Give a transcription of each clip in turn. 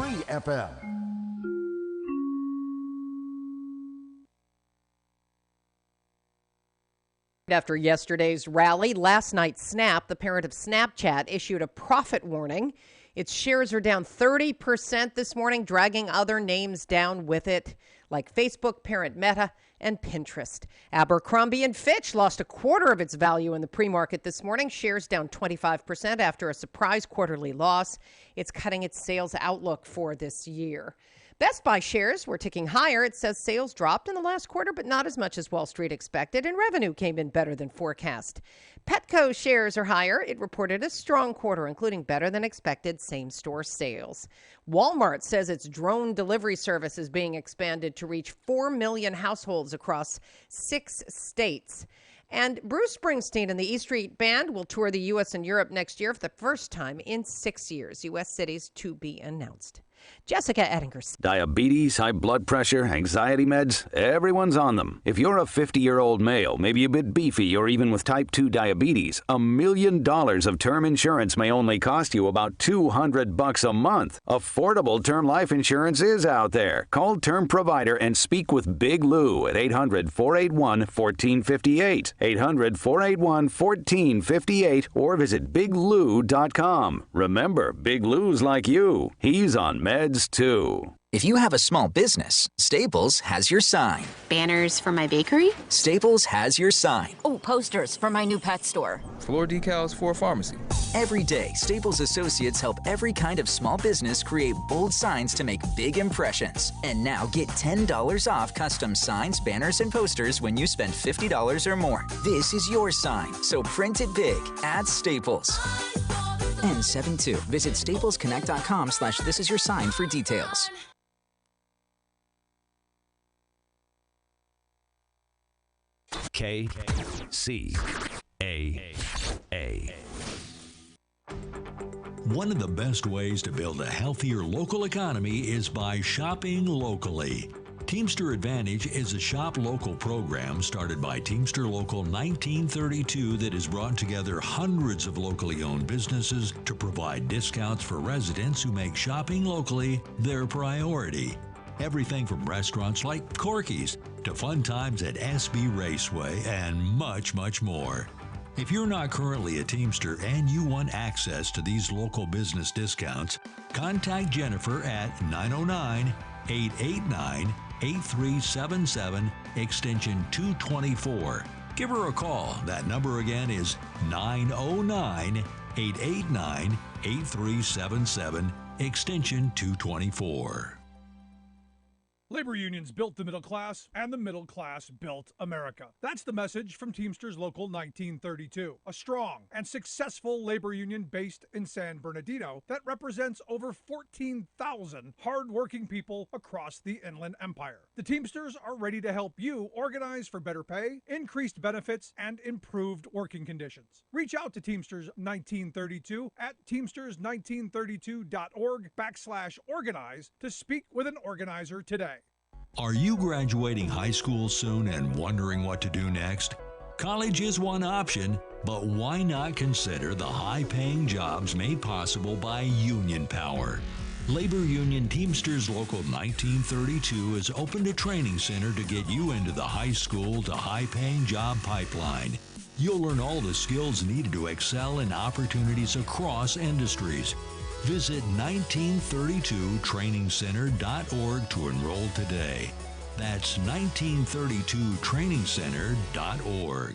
101.3 FM. After yesterday's rally, last night's Snap, the parent of Snapchat, issued a profit warning. Its shares are down 30% this morning, dragging other names down with it, like Facebook parent Meta and Pinterest. Abercrombie & Fitch lost a quarter of its value in the pre-market this morning. Shares down 25% after a surprise quarterly loss. It's cutting its sales outlook for this year. Best Buy shares were ticking higher. It says sales dropped in the last quarter, but not as much as Wall Street expected, and revenue came in better than forecast. Petco shares are higher. It reported a strong quarter, including better than expected same-store sales. Walmart says its drone delivery service is being expanded to reach 4 million households across 6 states. And Bruce Springsteen and the E Street Band will tour the U.S. and Europe next year for the first time in 6 years. U.S. cities to be announced. Jessica Ettinger. Diabetes, high blood pressure, anxiety meds, everyone's on them. If you're a 50-year-old male, maybe a bit beefy, or even with type 2 diabetes, $1 million of term insurance may only cost you about $200 a month. Affordable term life insurance is out there. Call Term Provider and speak with Big Lou at 800-481-1458. 800-481-1458 or visit biglou.com. Remember, Big Lou's like you. He's on meds too. If you have a small business, Staples has your sign. Banners for my bakery? Staples has your sign. Oh, posters for my new pet store. Floor decals for a pharmacy. Every day, Staples associates help every kind of small business create bold signs to make big impressions. And now get $10 off custom signs, banners, and posters when you spend $50 or more. This is your sign, so print it big at Staples. N72. Visit staplesconnect.com/thisisyoursign for details. KCAA. One of the best ways to build a healthier local economy is by shopping locally. Teamster Advantage is a shop local program started by Teamster Local 1932 that has brought together hundreds of locally owned businesses to provide discounts for residents who make shopping locally their priority. Everything from restaurants like Corky's to fun times at SB Raceway and much, much more. If you're not currently a Teamster and you want access to these local business discounts, contact Jennifer at 909-889-8377, extension 224. Give her a call. That number again is 909-889-8377, extension 224. Labor unions built the middle class, and the middle class built America. That's the message from Teamsters Local 1932, a strong and successful labor union based in San Bernardino that represents over 14,000 hardworking people across the Inland Empire. The Teamsters are ready to help you organize for better pay, increased benefits, and improved working conditions. Reach out to Teamsters 1932 at teamsters1932.org/organize to speak with an organizer today. Are you graduating high school soon and wondering what to do next? College is one option, but why not consider the high-paying jobs made possible by union power? Labor Union Teamsters Local 1932 has opened a training center to get you into the high school to high-paying job pipeline. You'll learn all the skills needed to excel in opportunities across industries. Visit 1932trainingcenter.org to enroll today. That's 1932trainingcenter.org.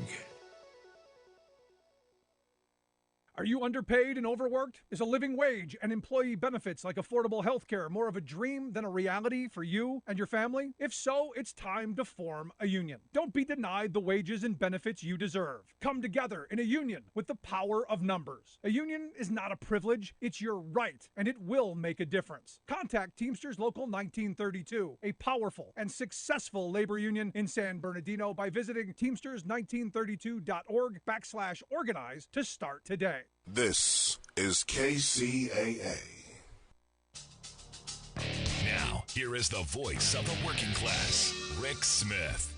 Are you underpaid and overworked? Is a living wage and employee benefits like affordable health care more of a dream than a reality for you and your family? If so, it's time to form a union. Don't be denied the wages and benefits you deserve. Come together in a union with the power of numbers. A union is not a privilege, it's your right, and it will make a difference. Contact Teamsters Local 1932, a powerful and successful labor union in San Bernardino, by visiting teamsters1932.org/organize to start today. This is KCAA. Now, here is the voice of the working class, Rick Smith.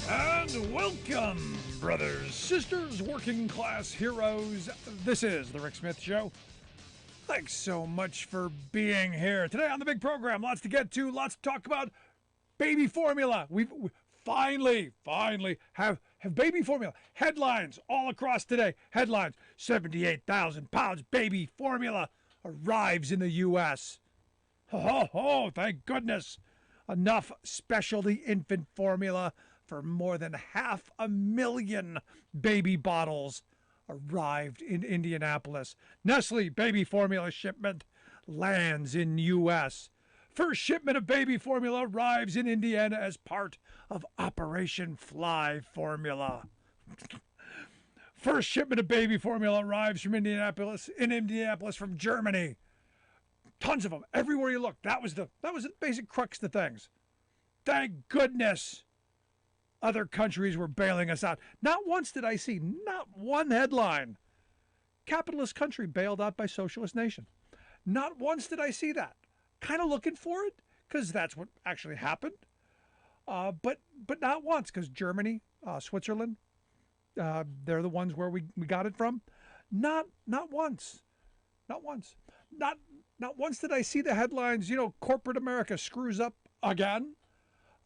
And welcome Brothers, sisters, working class heroes, this is The Rick Smith Show. Thanks so much for being here. Today on the big program, lots to get to, lots to talk about. Baby formula. We finally have baby formula. Headlines all across today. Headlines, 78,000 pounds baby formula arrives in the U.S. Oh, thank goodness. Enough specialty infant formula for more than 500,000 baby bottles arrived in Indianapolis. Nestle baby formula shipment lands in U.S. First shipment of baby formula arrives in Indiana as part of Operation Fly Formula. First shipment of baby formula arrives from Indianapolis from Germany. Tons of them everywhere you look. That was the basic crux of things. Thank goodness other countries were bailing us out. Not once did I see, not one headline, capitalist country bailed out by socialist nation. Not once did I see that. Kind of looking for it, because that's what actually happened. But not once, because Germany, Switzerland, they're the ones where we got it from. Not once. Not once. Not once did I see the headlines, corporate America screws up again.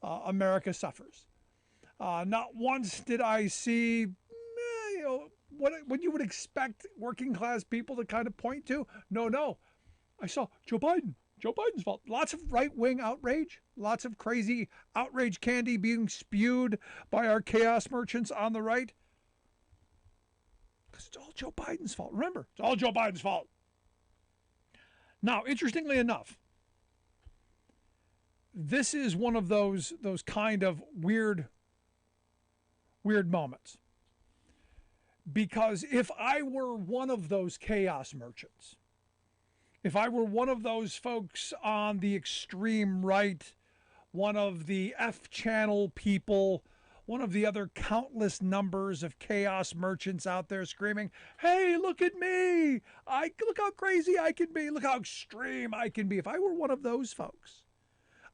America suffers. Not once did I see, what you would expect working class people to kind of point to. No. I saw Joe Biden. Joe Biden's fault. Lots of right-wing outrage. Lots of crazy outrage candy being spewed by our chaos merchants on the right. Because it's all Joe Biden's fault. Remember, it's all Joe Biden's fault. Now, interestingly enough, this is one of those kind of weird moments. Because if I were one of those chaos merchants, if I were one of those folks on the extreme right, one of the F channel people, one of the other countless numbers of chaos merchants out there screaming, hey, look at me. Look how crazy I can be. Look how extreme I can be. If I were one of those folks,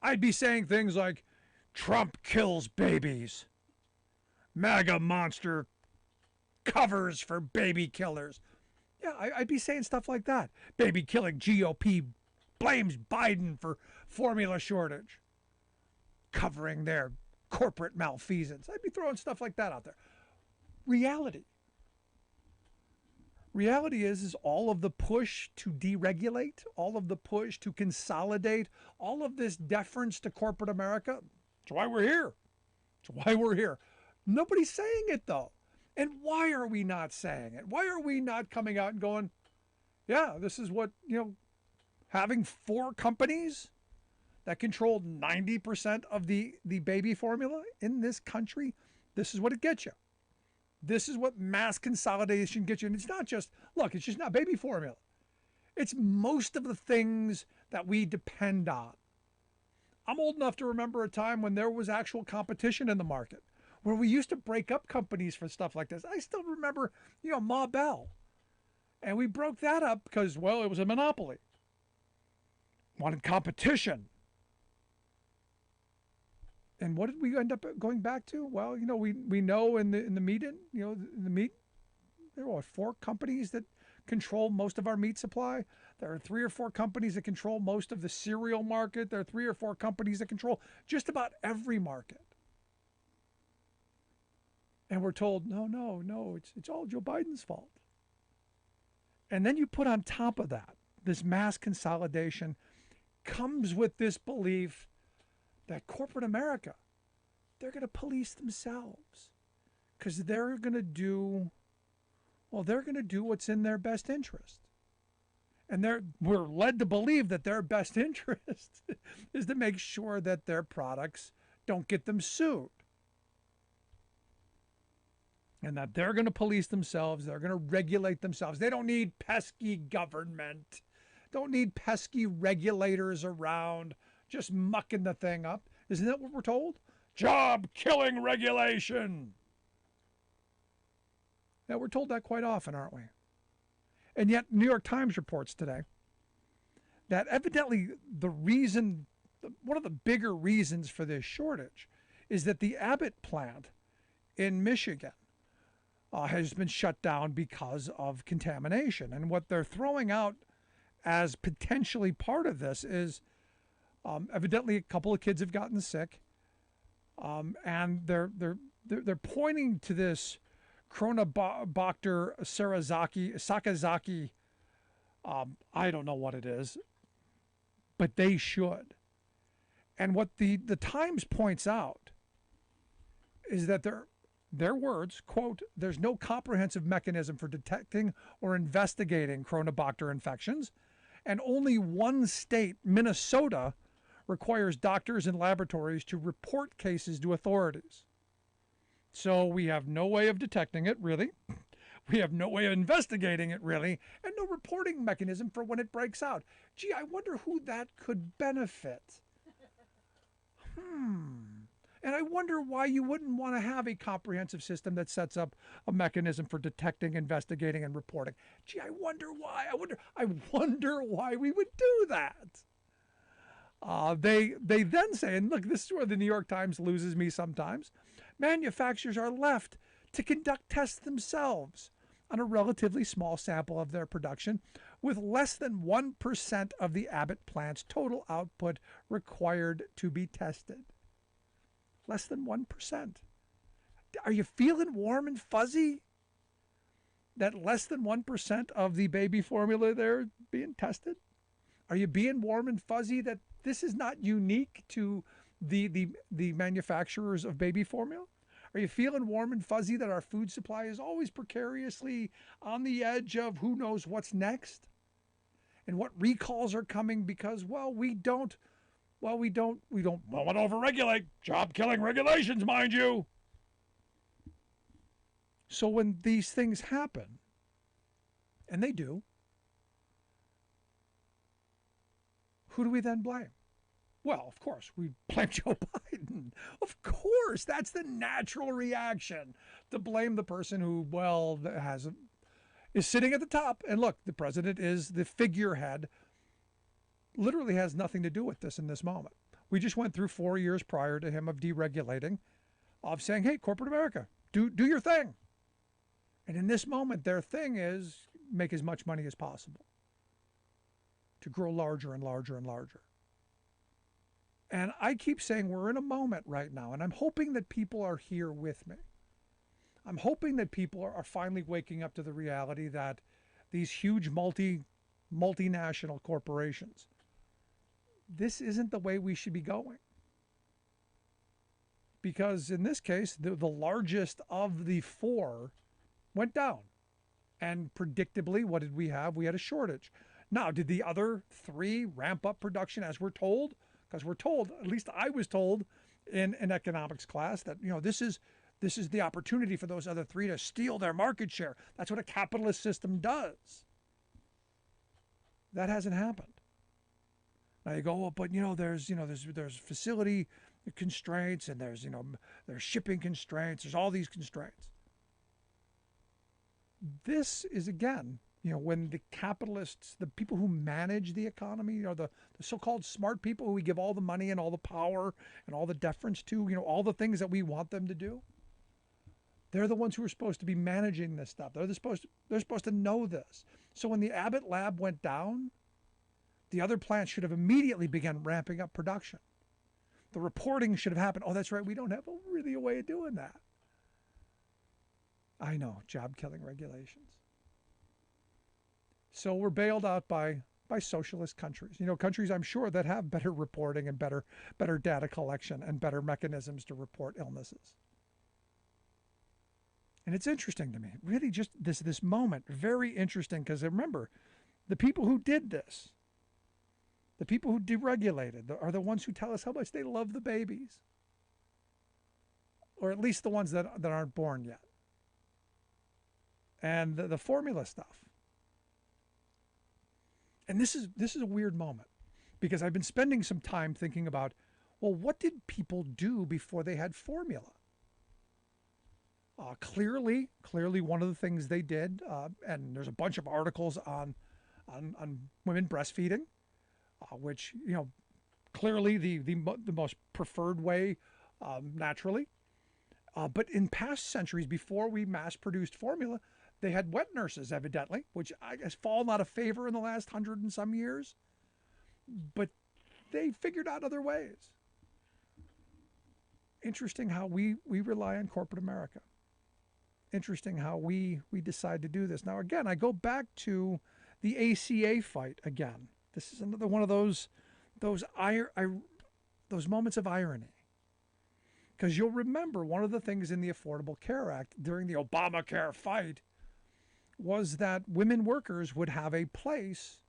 I'd be saying things like, Trump kills babies. MAGA monster covers for baby killers. Yeah, I'd be saying stuff like that. Baby killing GOP blames Biden for formula shortage, covering their corporate malfeasance. I'd be throwing stuff like that out there. Reality is all of the push to deregulate, all of the push to consolidate, all of this deference to corporate America. That's why we're here. Nobody's saying it, though. And why are we not saying it? Why are we not coming out and going, yeah, this is what, having 4 companies that control 90% of the baby formula in this country, this is what it gets you. This is what mass consolidation gets you. And it's not just, it's just not baby formula. It's most of the things that we depend on. I'm old enough to remember a time when there was actual competition in the market, where we used to break up companies for stuff like this. I still remember, Ma Bell. And we broke that up because, it was a monopoly. Wanted competition. And what did we end up going back to? Well, we know in the meat, there are 4 companies that control most of our meat supply. There are 3 or 4 companies that control most of the cereal market. There are 3 or 4 companies that control just about every market. And we're told, no, it's all Joe Biden's fault. And then you put on top of that, this mass consolidation comes with this belief that corporate America, they're going to police themselves because they're going to do what's in their best interest. And we're led to believe that their best interest is to make sure that their products don't get them sued. And that they're going to police themselves. They're going to regulate themselves. They don't need pesky government. Don't need pesky regulators around just mucking the thing up. Isn't that what we're told? Job-killing regulation. Yeah, we're told that quite often, aren't we? And yet, New York Times reports today that evidently one of the bigger reasons for this shortage is that the Abbott plant in Michigan, has been shut down because of contamination. And what they're throwing out as potentially part of this is evidently a couple of kids have gotten sick, and they're pointing to this Chronobacter Sakazaki. I don't know what it is, but they should. And what the Times points out is that their words, quote, there's no comprehensive mechanism for detecting or investigating Chronobacter infections, and only one state, Minnesota, requires doctors and laboratories to report cases to authorities. So we have no way of detecting it, really. We have no way of investigating it, really, and no reporting mechanism for when it breaks out. Gee, I wonder who that could benefit. And I wonder why you wouldn't want to have a comprehensive system that sets up a mechanism for detecting, investigating, and reporting. Gee, I wonder why. I wonder why we would do that. They then say, and look, this is where the New York Times loses me sometimes. Manufacturers are left to conduct tests themselves on a relatively small sample of their production, with less than 1% of the Abbott plant's total output required to be tested. Less than 1%. Are you feeling warm and fuzzy that less than 1% of the baby formula there being tested? Are you being warm and fuzzy that this is not unique to the manufacturers of baby formula? Are you feeling warm and fuzzy that our food supply is always precariously on the edge of who knows what's next? And what recalls are coming because, we don't want to overregulate. Job-killing regulations, mind you. So when these things happen, and they do, who do we then blame? Well, of course, we blame Joe Biden. Of course, that's the natural reaction, to blame the person who, is sitting at the top. And look, the president is the figurehead, literally has nothing to do with this in this moment. We just went through 4 years prior to him of deregulating, of saying, hey, corporate America, do your thing. And in this moment, their thing is make as much money as possible, to grow larger and larger and larger. And I keep saying we're in a moment right now, and I'm hoping that people are here with me. I'm hoping that people are finally waking up to the reality that these huge multinational corporations, this isn't the way we should be going. Because in this case, the largest of the four went down. And predictably, what did we have? We had a shortage. Now, did the other three ramp up production as we're told? Because we're told, at least I was told in an economics class, that this is the opportunity for those other three to steal their market share. That's what a capitalist system does. That hasn't happened. Now you go, but there's facility constraints, and there's shipping constraints. There's all these constraints. This is, again, when the capitalists, the people who manage the economy, the so-called smart people who we give all the money and all the power and all the deference to, all the things that we want them to do, they're the ones who are supposed to be managing this stuff. They're supposed to know this. So when the Abbott lab went down, the other plants should have immediately begun ramping up production. The reporting should have happened. Oh, that's right, we don't have really a way of doing that. I know, job-killing regulations. So we're bailed out by socialist countries. Countries, I'm sure, that have better reporting and better data collection and better mechanisms to report illnesses. And it's interesting to me, really, just this moment, very interesting, because remember, the people who did this, the people who deregulated, are the ones who tell us how much they love the babies, or at least the ones that aren't born yet. And the formula stuff. And this is a weird moment, because I've been spending some time thinking about, what did people do before they had formula? Clearly, one of the things they did, and there's a bunch of articles on women breastfeeding, which clearly the most preferred way, naturally, But in past centuries, before we mass-produced formula, they had wet nurses, evidently, which I guess fallen out of favor in the last 100 and some years. But they figured out other ways. Interesting how we rely on corporate America. Interesting how we decide to do this. Now, again, I go back to the ACA fight again. This is another one of those moments of irony. Because you'll remember one of the things in the Affordable Care Act during the Obamacare fight was that women workers would have a place,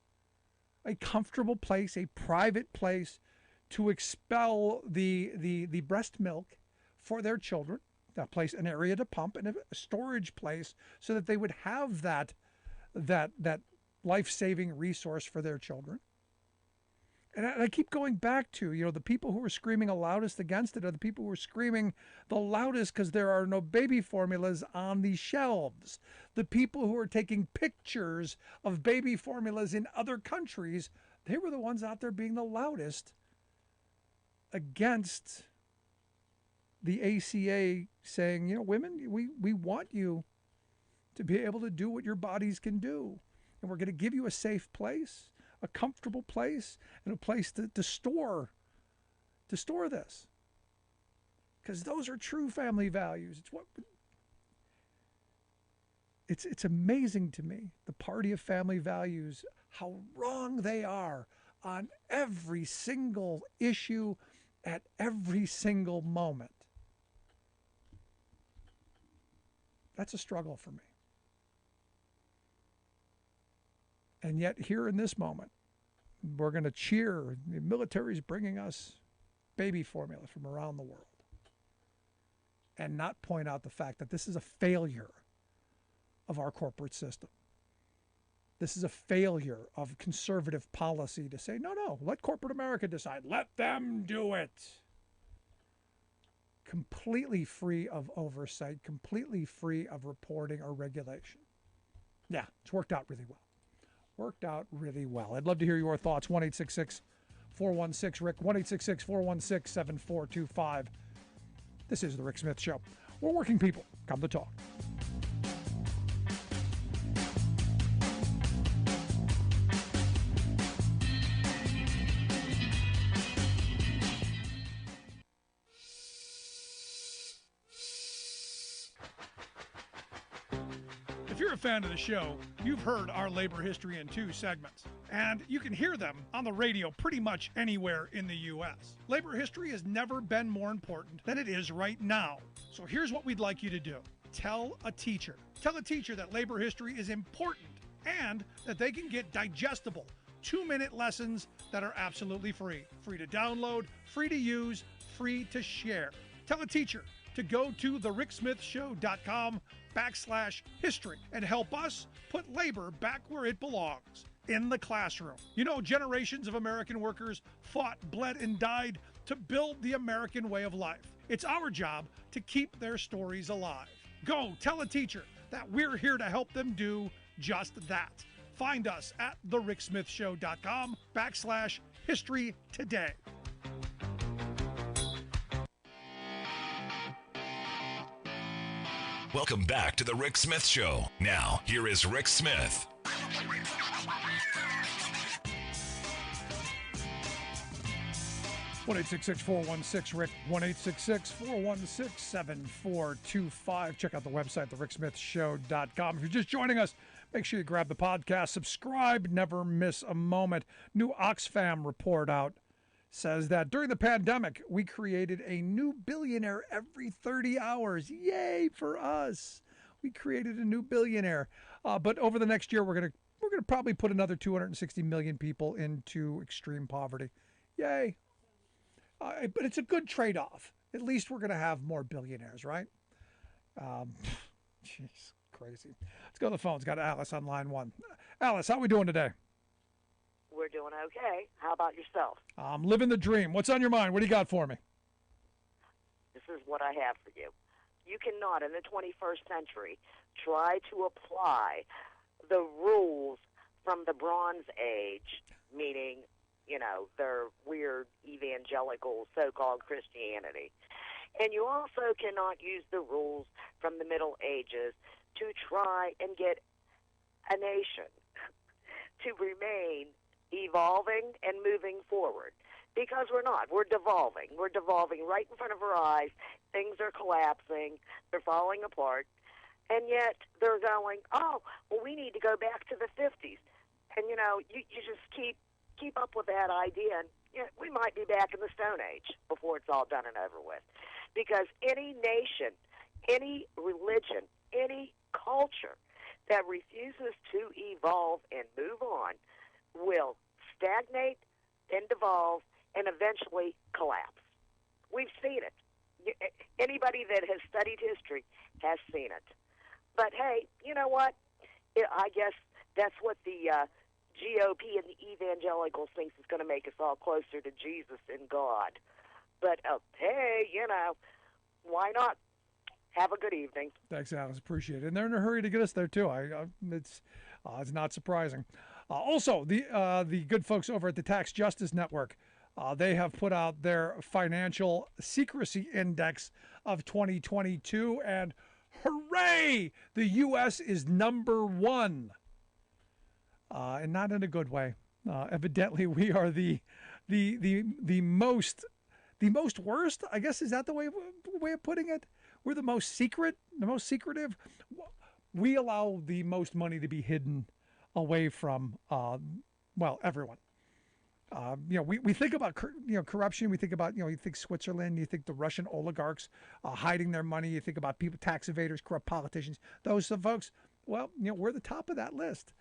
a comfortable place, a private place to expel the breast milk for their children, a place, an area to pump, and a storage place so that they would have that life-saving resource for their children. And I keep going back to, the people who are screaming the loudest against it are the people who are screaming the loudest because there are no baby formulas on the shelves. The people who are taking pictures of baby formulas in other countries, they were the ones out there being the loudest against the ACA saying, women, we want you to be able to do what your bodies can do. And we're going to give you a safe place, a comfortable place, and a place to store this. Because those are true family values. It's amazing to me, the party of family values, how wrong they are on every single issue at every single moment. That's a struggle for me. And yet here in this moment, we're going to cheer. The military's bringing us baby formula from around the world and not point out the fact that this is a failure of our corporate system. This is a failure of conservative policy to say, no, let corporate America decide. Let them do it. Completely free of oversight, completely free of reporting or regulation. Yeah, it's worked out really well. I'd love to hear your thoughts. 1-866-416-RICK, 1-866-416-7425. This is The Rick Smith Show. We're working people. Come to talk. If you're a fan of the show, you've heard our labor history in 2 segments, and you can hear them on the radio pretty much anywhere in the U.S. Labor history has never been more important than it is right now. So here's what we'd like you to do. Tell a teacher. Tell a teacher that labor history is important and that they can get digestible 2-minute lessons that are absolutely free. Free to download, free to use, free to share. Tell a teacher to go to thericksmithshow.com/history and help us put labor back where it belongs, in the classroom. Generations of American workers fought, bled, and died to build the American way of life. It's our job to keep their stories alive. Go tell a teacher that we're here to help them do just that. Find us at thericksmithshow.com/history today. Welcome back to The Rick Smith Show. Now, here is Rick Smith. 1-866-416-RICK, 1-866-416-7425. Check out the website, thericksmithshow.com. If you're just joining us, make sure you grab the podcast, subscribe, never miss a moment. New Oxfam report out says that during the pandemic, we created a new billionaire every 30 hours. Yay for us. We created a new billionaire. But over the next year, we're going to probably put another 260 million people into extreme poverty. Yay. But it's a good trade-off. At least we're going to have more billionaires, right? Jeez, crazy. Let's go to the phones. Got Alice on line 1. Alice, how are we doing today? We're doing okay. How about yourself? I'm living the dream. What's on your mind? What do you got for me? This is what I have for you. You cannot, in the 21st century, try to apply the rules from the Bronze Age, meaning, their weird evangelical so-called Christianity, And you also cannot use the rules from the Middle Ages to try and get a nation to remain evolving and moving forward. Because we're not. We're devolving. We're devolving right in front of our eyes. Things are collapsing. They're falling apart. And yet they're going, oh, well, we need to go back to the 50s. And, you know, you just keep up with that idea. And you know, we might be back in the Stone Age before it's all done and over with. Because any nation, any religion, any culture that refuses to evolve and move on will stagnate, then devolve, and eventually collapse. We've seen it. Anybody that has studied history has seen it. But hey, you know what? I guess that's what the GOP and the evangelicals thinks is going to make us all closer to Jesus and God. But hey, you know, why not? Have a good evening. Thanks, Alice. Appreciate it. And they're in a hurry to get us there too. It's not surprising. Also, the good folks over at the Tax Justice Network, they have put out their financial secrecy index of 2022, and hooray, the U.S. is number one, and not in a good way. Evidently, we are the most worst. I guess, is that the way of putting it? We're the most secret, the most secretive. We allow the most money to be hidden away from, everyone. We think about, corruption. We think about, you think Switzerland, you think the Russian oligarchs hiding their money. You think about people, tax evaders, corrupt politicians. Those folks, we're the top of that list.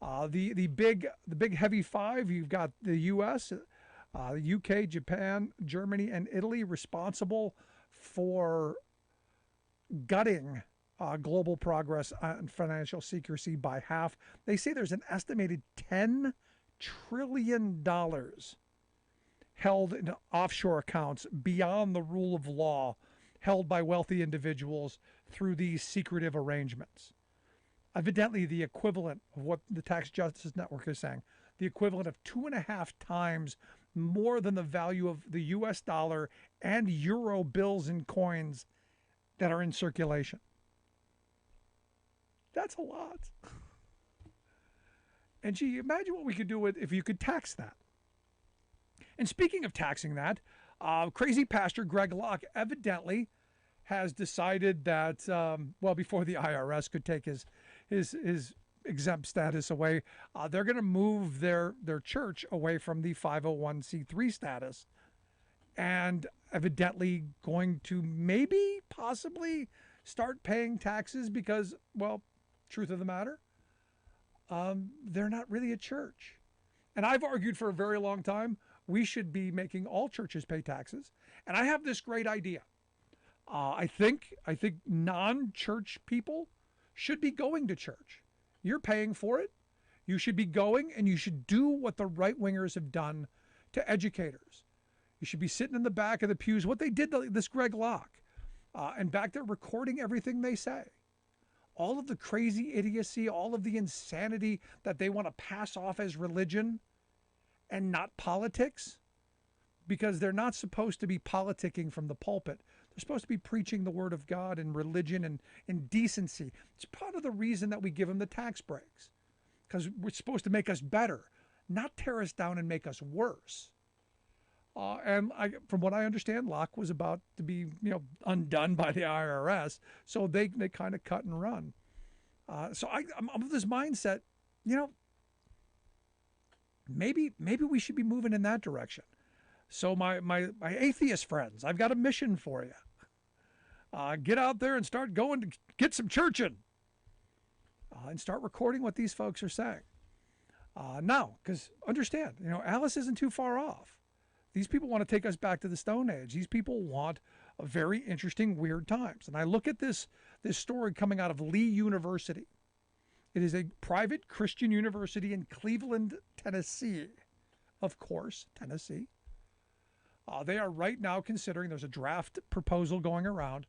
The big heavy five, you've got the U.S., the UK, Japan, Germany, and Italy responsible for gutting global progress on financial secrecy by half. They say there's an estimated $10 trillion held in offshore accounts beyond the rule of law, held by wealthy individuals through these secretive arrangements. Evidently, the equivalent of what the Tax Justice Network is saying, the equivalent of 2.5 times more than the value of the U.S. dollar and euro bills and coins that are in circulation. That's a lot. And gee, imagine what we could do if you could tax that. And speaking of taxing that, crazy pastor Greg Locke evidently has decided that, before the IRS could take his exempt status away, they're going to move their church away from the 501c3 status, and evidently going to possibly start paying taxes because, truth of the matter, they're not really a church. And I've argued for a very long time, we should be making all churches pay taxes. And I have this great idea. I think non-church people should be going to church. You're paying for it. You should be going, and you should do what the right-wingers have done to educators. You should be sitting in the back of the pews, what they did to this Greg Locke, and back there recording everything they say. All of the crazy idiocy, all of the insanity that they want to pass off as religion and not politics, because they're not supposed to be politicking from the pulpit. They're supposed to be preaching the word of God and religion and decency. It's part of the reason that we give them the tax breaks, because we're supposed to make us better, not tear us down and make us worse. From what I understand, Locke was about to be, undone by the IRS, so they kind of cut and run. So I'm of this mindset, maybe we should be moving in that direction. So my atheist friends, I've got a mission for you. Get out there and start going to get some churching, and start recording what these folks are saying. Now, because understand, Alice isn't too far off. These people want to take us back to the Stone Age. These people want a very interesting, weird times. And I look at this story coming out of Lee University. It is a private Christian university in Cleveland, Tennessee. Of course, Tennessee. They are right now considering, there's a draft proposal going around,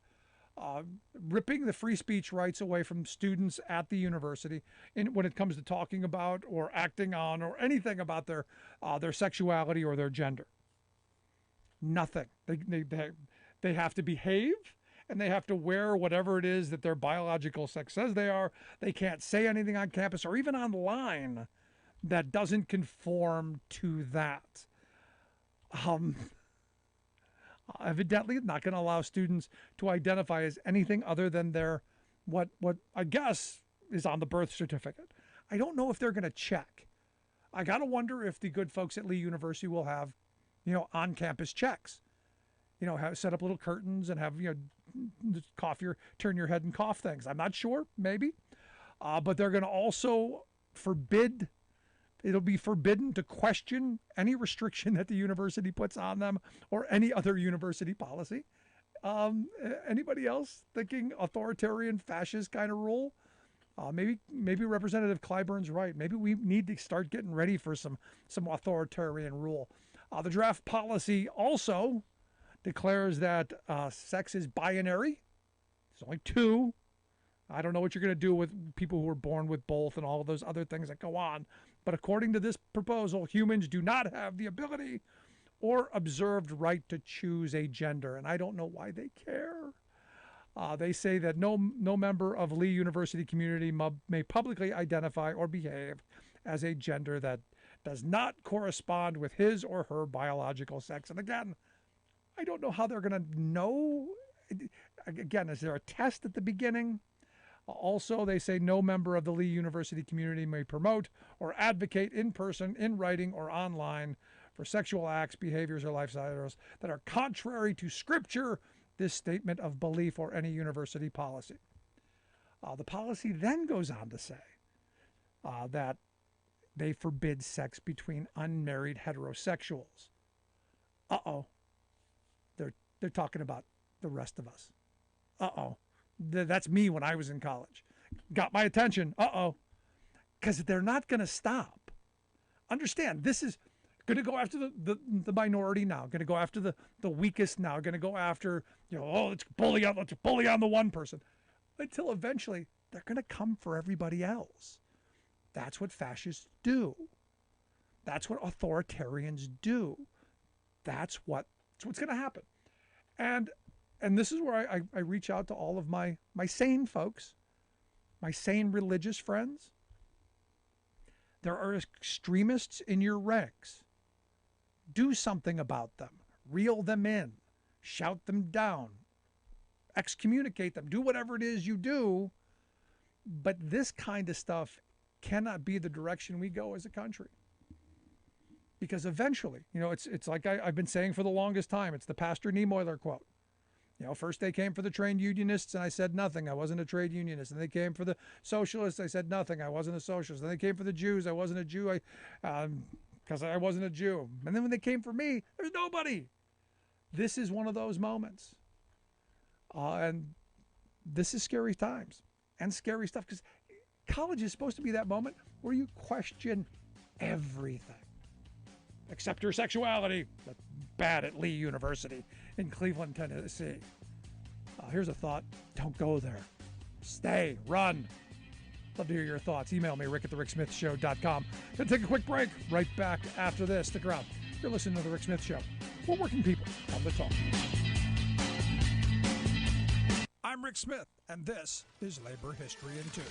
ripping the free speech rights away from students at the university when it comes to talking about or acting on or anything about their sexuality or their gender. Nothing. They have to behave, and they have to wear whatever it is that their biological sex says they are. They can't say anything on campus or even online that doesn't conform to that. Evidently not going to allow students to identify as anything other than their what I guess is on the birth certificate. I don't know if they're going to check. I got to wonder if the good folks at Lee University will have, on-campus checks. Have set up little curtains and have, turn your head and cough things. I'm not sure, maybe. But they're going to also it'll be forbidden to question any restriction that the university puts on them or any other university policy. Anybody else thinking authoritarian, fascist kind of rule? Maybe Representative Clyburn's right. Maybe we need to start getting ready for some authoritarian rule. The draft policy also declares that sex is binary. There's only two. I don't know what you're going to do with people who are born with both and all of those other things that go on. But according to this proposal, humans do not have the ability or observed right to choose a gender. And I don't know why they care. They say that no member of Lee University community may publicly identify or behave as a gender that does not correspond with his or her biological sex. And again, I don't know how they're going to know. Again, is there a test at the beginning? Also, they say no member of the Lee University community may promote or advocate in person, in writing, or online for sexual acts, behaviors, or lifestyles that are contrary to Scripture, this statement of belief, or any university policy. The policy then goes on to say that they forbid sex between unmarried heterosexuals. Uh-oh. They're talking about the rest of us. Uh-oh. That's me when I was in college. Got my attention. Uh-oh. Because they're not going to stop. Understand, this is going to go after the minority now, going to go after the weakest now, going to go after, let's bully on the one person. Until eventually, they're going to come for everybody else. That's what fascists do. That's what authoritarians do. That's what's going to happen. And this is where I reach out to all of my sane folks, my sane religious friends. There are extremists in your ranks. Do something about them. Reel them in. Shout them down. Excommunicate them. Do whatever it is you do. But this kind of stuff cannot be the direction we go as a country. Because eventually, it's like I've been saying for the longest time. It's the Pastor Niemöller quote. First they came for the trade unionists, and I said nothing. I wasn't a trade unionist. And they came for the socialists. I said nothing. I wasn't a socialist. And they came for the Jews. I wasn't a Jew. Because I wasn't a Jew. And then when they came for me, there's nobody. This is one of those moments. And this is scary times and scary stuff, because college is supposed to be that moment where you question everything except your sexuality. That's bad at Lee University in Cleveland, Tennessee. Here's a thought. Don't go there. Stay. Run. Love to hear your thoughts. Email me, rick@thericksmithshow.com. Gonna take a quick break. Right back after this. Stick around. You're listening to The Rick Smith Show. We're working people on the talk. I'm Rick Smith, and this is Labor History in 2.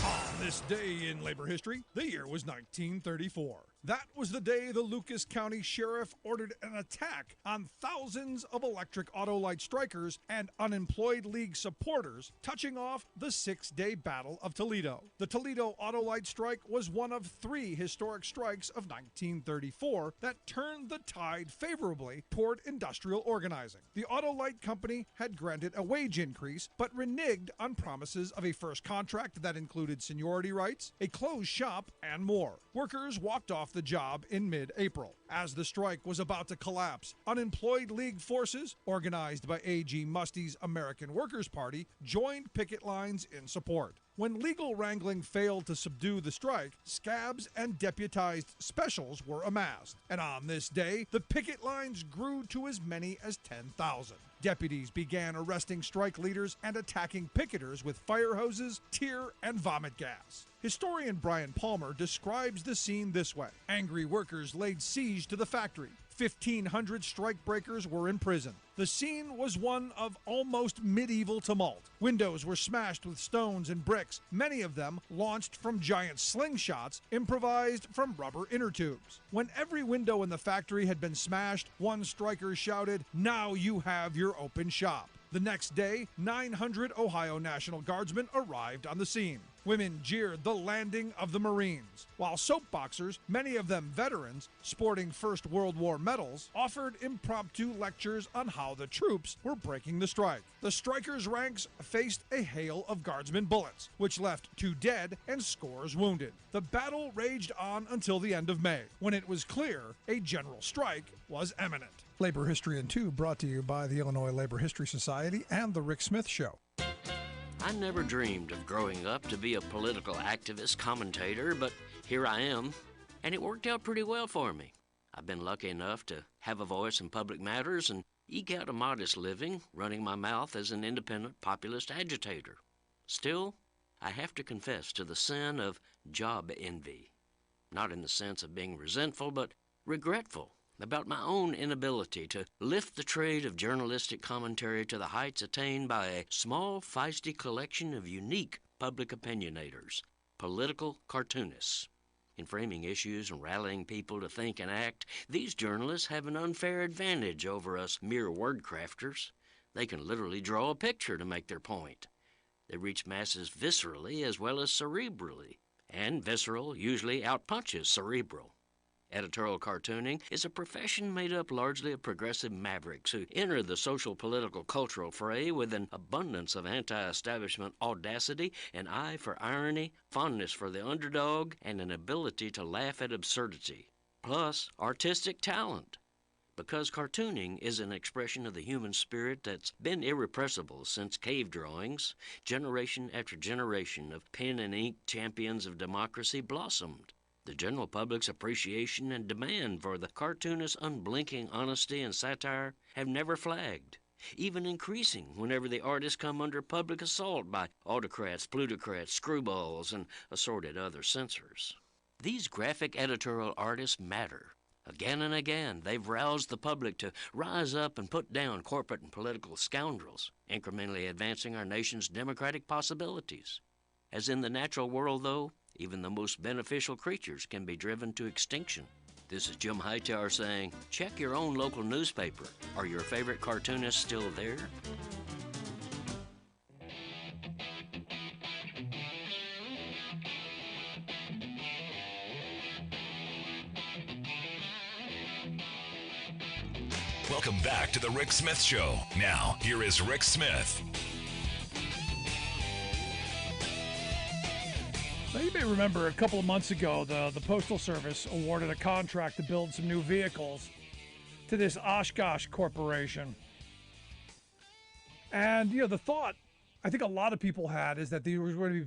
On this day in labor history, the year was 1934. That was the day the Lucas County Sheriff ordered an attack on thousands of electric Autolite strikers and unemployed league supporters, touching off the 6-day Battle of Toledo. The Toledo Autolite strike was one of 3 historic strikes of 1934 that turned the tide favorably toward industrial organizing. The Autolite Company had granted a wage increase, but reneged on promises of a first contract that included seniority rights, a closed shop, and more. Workers walked off the job in mid-April. As the strike was about to collapse, unemployed league forces, organized by A.G. Musty's American Workers' Party, joined picket lines in support. When legal wrangling failed to subdue the strike, scabs and deputized specials were amassed. And on this day, the picket lines grew to as many as 10,000. Deputies began arresting strike leaders and attacking picketers with fire hoses, tear, and vomit gas. Historian Brian Palmer describes the scene this way. Angry workers laid siege to the factory. 1,500 strikebreakers were in prison. The scene was one of almost medieval tumult. Windows were smashed with stones and bricks, many of them launched from giant slingshots improvised from rubber inner tubes. When every window in the factory had been smashed, one striker shouted, "Now you have your open shop." The next day, 900 Ohio National Guardsmen arrived on the scene. Women jeered the landing of the Marines, while soapboxers, many of them veterans, sporting First World War medals, offered impromptu lectures on how the troops were breaking the strike. The strikers' ranks faced a hail of Guardsmen bullets, which left 2 dead and scores wounded. The battle raged on until the end of May, when it was clear a general strike was imminent. Labor History in 2 brought to you by the Illinois Labor History Society and The Rick Smith Show. I never dreamed of growing up to be a political activist commentator, but here I am, and it worked out pretty well for me. I've been lucky enough to have a voice in public matters and eke out a modest living running my mouth as an independent populist agitator. Still, I have to confess to the sin of job envy, not in the sense of being resentful, but regretful about my own inability to lift the trade of journalistic commentary to the heights attained by a small, feisty collection of unique public opinionators, political cartoonists. In framing issues and rallying people to think and act, these journalists have an unfair advantage over us mere word crafters. They can literally draw a picture to make their point. They reach masses viscerally as well as cerebrally, and visceral usually outpunches cerebral. Editorial cartooning is a profession made up largely of progressive mavericks who enter the social, political, cultural fray with an abundance of anti-establishment audacity, an eye for irony, fondness for the underdog, and an ability to laugh at absurdity, plus artistic talent. Because cartooning is an expression of the human spirit that's been irrepressible since cave drawings, generation after generation of pen and ink champions of democracy blossomed. The general public's appreciation and demand for the cartoonist's unblinking honesty and satire have never flagged, even increasing whenever the artists come under public assault by autocrats, plutocrats, screwballs, and assorted other censors. These graphic editorial artists matter. Again and again, they've roused the public to rise up and put down corporate and political scoundrels, incrementally advancing our nation's democratic possibilities. As in the natural world, though, even the most beneficial creatures can be driven to extinction. This is Jim Hightower saying, check your own local newspaper. Are your favorite cartoonists still there? Welcome back to the Rick Smith Show. Now, here is Rick Smith. Now, you may remember a couple of months ago, the Postal Service awarded a contract to build some new vehicles to this Oshkosh Corporation. And, the thought I think a lot of people had is that they were going to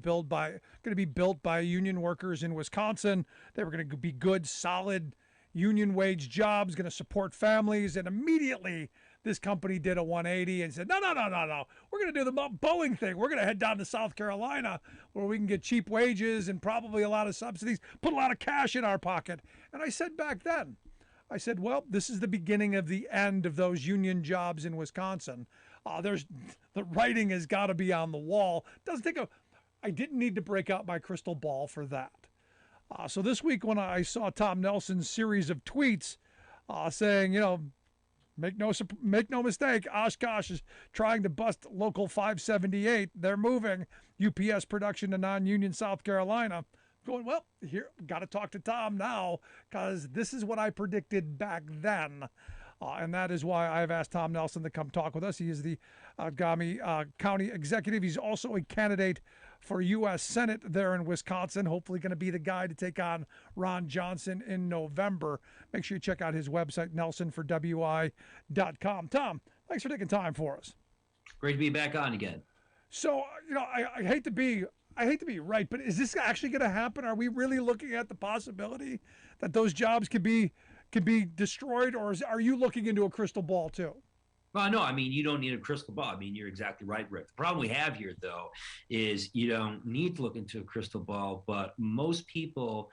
be built by union workers in Wisconsin. They were going to be good, solid union wage jobs, going to support families. And immediately this company did a 180 and said, no. We're going to do the Boeing thing. We're going to head down to South Carolina where we can get cheap wages and probably a lot of subsidies, put a lot of cash in our pocket. And I said back then, well, this is the beginning of the end of those union jobs in Wisconsin. The writing has got to be on the wall. I didn't need to break out my crystal ball for that. So this week when I saw Tom Nelson's series of tweets saying, make no mistake, Oshkosh is trying to bust Local 578. They're moving UPS production to non-union South Carolina. Going, well, here, got to talk to Tom now because this is what I predicted back then. And that is why I've asked Tom Nelson to come talk with us. He is the Agami County Executive. He's also a candidate for U.S. Senate there in Wisconsin, hopefully going to be the guy to take on Ron Johnson in November. Make sure you check out his website, nelsonforwi.com. Tom, thanks for taking time for us. Great to be back on again. So, I hate to be right, but is this actually going to happen? Are we really looking at the possibility that those jobs could be destroyed, or are you looking into a crystal ball too? Well, no, you don't need a crystal ball. You're exactly right, Rick. The problem we have here, though, is you don't need to look into a crystal ball, but most people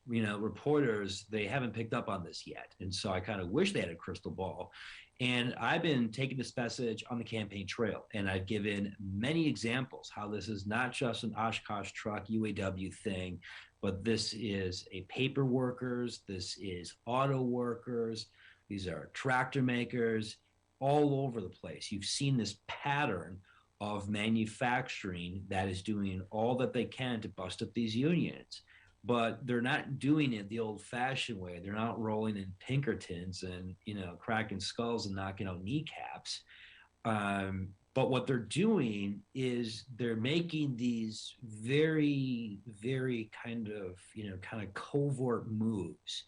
reporters, they haven't picked up on this yet. And so I kind of wish they had a crystal ball. And I've been taking this message on the campaign trail, and I've given many examples how this is not just an Oshkosh truck UAW thing, but this is a paper workers, this is auto workers, these are tractor makers all over the place. You've seen this pattern of manufacturing that is doing all that they can to bust up these unions. But they're not doing it the old-fashioned way. They're not rolling in Pinkertons and cracking skulls and knocking out kneecaps. But what they're doing is they're making these very, very kind of covert moves.